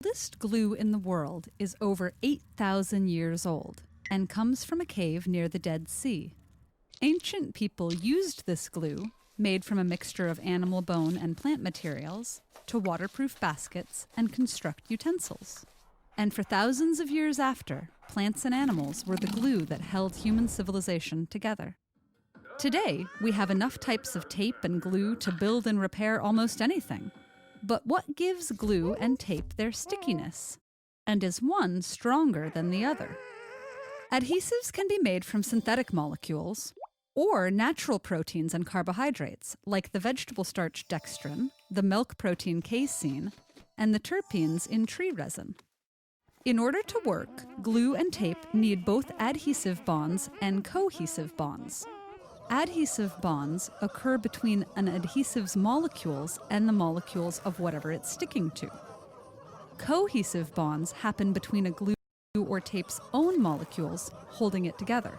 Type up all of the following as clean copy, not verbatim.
The oldest glue in the world is over 8,000 years old and comes from a cave near the Dead Sea. Ancient people used this glue, made from a mixture of animal bone and plant materials, to waterproof baskets and construct utensils. And for thousands of years after, plants and animals were the glue that held human civilization together. Today, we have enough types of tape and glue to build and repair almost anything. But what gives glue and tape their stickiness? And is one stronger than the other? Adhesives can be made from synthetic molecules or natural proteins and carbohydrates, like the vegetable starch dextrin, the milk protein casein, and the terpenes in tree resin. In order to work, glue and tape need both adhesive bonds and cohesive bonds. Adhesive bonds occur between an adhesive's molecules and the molecules of whatever it's sticking to. Cohesive bonds happen between a glue or tape's own molecules holding it together.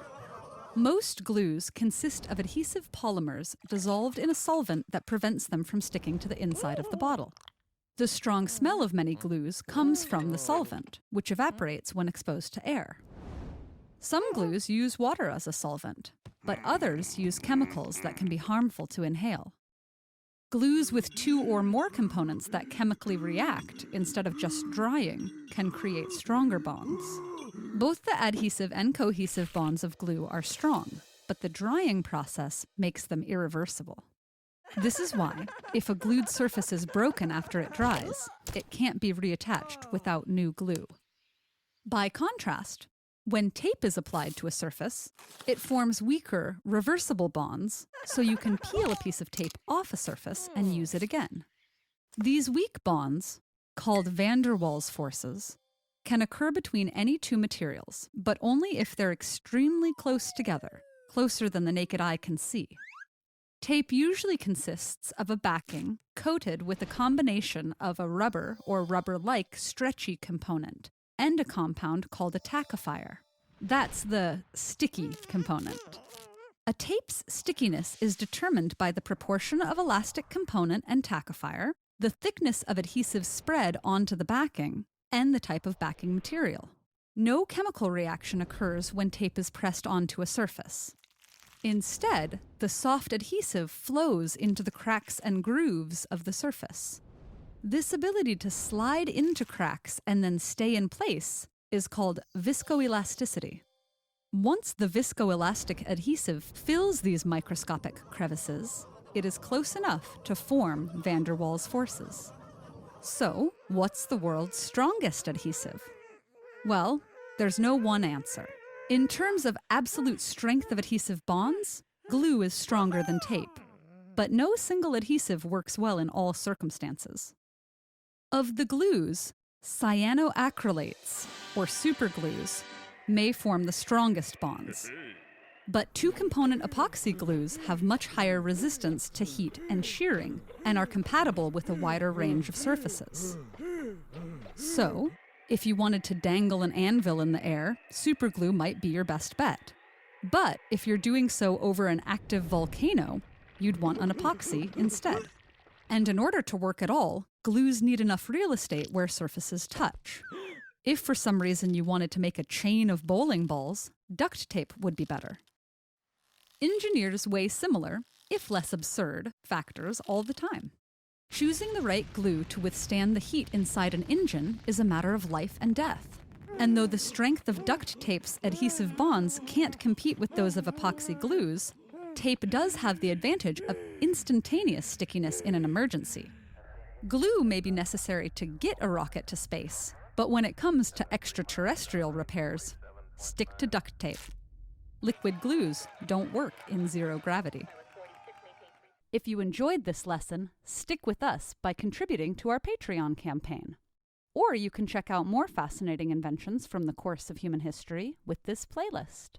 Most glues consist of adhesive polymers dissolved in a solvent that prevents them from sticking to the inside of the bottle. The strong smell of many glues comes from the solvent, which evaporates when exposed to air. Some glues use water as a solvent, but others use chemicals that can be harmful to inhale. Glues with two or more components that chemically react instead of just drying can create stronger bonds. Both the adhesive and cohesive bonds of glue are strong, but the drying process makes them irreversible. This is why, if a glued surface is broken after it dries, it can't be reattached without new glue. By contrast, when tape is applied to a surface, it forms weaker, reversible bonds, so you can peel a piece of tape off a surface and use it again. These weak bonds, called van der Waals forces, can occur between any two materials, but only if they're extremely close together, closer than the naked eye can see. Tape usually consists of a backing coated with a combination of a rubber or rubber-like stretchy component and a compound called a tackifier. That's the sticky component. A tape's stickiness is determined by the proportion of elastic component and tackifier, the thickness of adhesive spread onto the backing, and the type of backing material. No chemical reaction occurs when tape is pressed onto a surface. Instead, the soft adhesive flows into the cracks and grooves of the surface. This ability to slide into cracks and then stay in place is called viscoelasticity. Once the viscoelastic adhesive fills these microscopic crevices, it is close enough to form van der Waals forces. So, what's the world's strongest adhesive? Well, there's no one answer. In terms of absolute strength of adhesive bonds, glue is stronger than tape. But no single adhesive works well in all circumstances. Of the glues, cyanoacrylates, or superglues, may form the strongest bonds. But two-component epoxy glues have much higher resistance to heat and shearing and are compatible with a wider range of surfaces. So, if you wanted to dangle an anvil in the air, superglue might be your best bet. But if you're doing so over an active volcano, you'd want an epoxy instead. And in order to work at all, glues need enough real estate where surfaces touch. If for some reason you wanted to make a chain of bowling balls, duct tape would be better. Engineers weigh similar, if less absurd, factors all the time. Choosing the right glue to withstand the heat inside an engine is a matter of life and death. And though the strength of duct tape's adhesive bonds can't compete with those of epoxy glues, tape does have the advantage of instantaneous stickiness in an emergency. Glue may be necessary to get a rocket to space, but when it comes to extraterrestrial repairs, stick to duct tape. Liquid glues don't work in zero gravity. If you enjoyed this lesson, stick with us by contributing to our Patreon campaign. Or you can check out more fascinating inventions from the course of human history with this playlist.